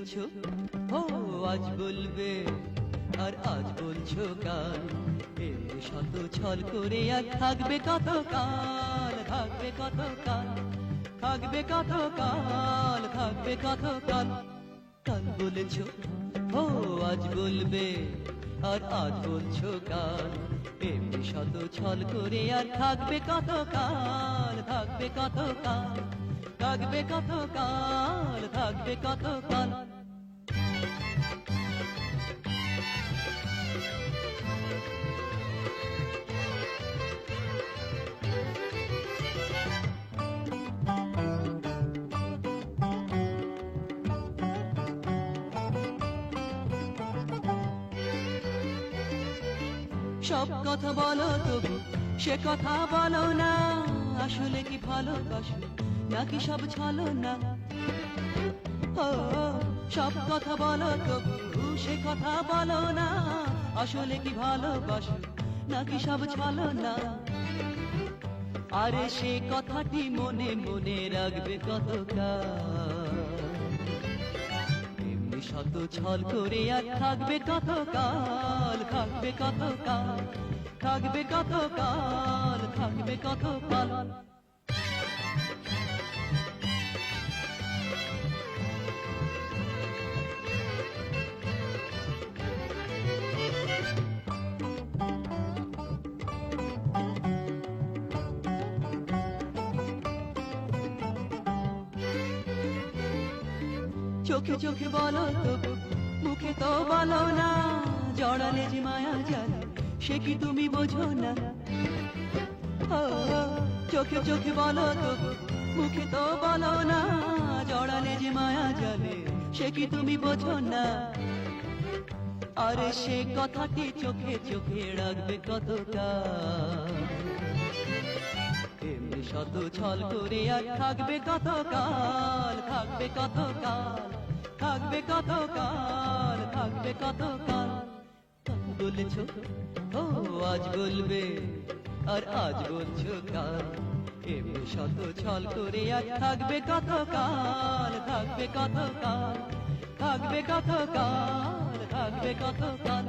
বলেছো ও আজ বলবে আর আজ বলছো কাল, এমনি শত ছল করে আর থাকবে কত কাল, থাকবে কত কাল, থাকবে কত কাল, থাকবে কত কাল। কাল বলেছো ও আজ বলবে আর আজ বলছো কাল, এমনি শত ছল করে আর থাকবে কত কাল, থাকবে কত কাল, থাকবে কত কাল, থাকবে কত কাল। সব কথা বলো তবু সে কথা বলো না, আসলে কি ভালোবাসো নাকি সব ছলো না? ও সব কথা বলো তবু সে কথা বলো না, আসলে কি ভালোবাসো নাকি সব ছলো না? আরে সে কথাটি মনে মনে রাখবে কতকাল, এমনি শত ছল করে আর থাকবে কত কাল, থাকবে কত কাল, থাকবে কত কাল, থাকবে কত কাল। চোখে চোখে বলো তবু মুখে তো বলো না, জড়ালে যে মায়া জালে সে কি তুমি বোঝো না? ও চোখে চোখে বলো তবু মুখে তো বলো না, জড়ালে যে মায়া জালে সে কি তুমি বোঝো না? আরে সে কথাটি চোখে চোখে রাখবে কতকাল, এমনি শত ছল করে আর থাকবে কত কাল, থাকবে কত কাল, থাকবে কত কাল, থাকবে কত কাল। বলেছো ও আজ বলবে আর আজ বলছো কাল, এমনি শত ছল করে আর থাকবে কত কাল, থাকবে কত কাল, থাকবে কত কাল, থাকবে কত কাল।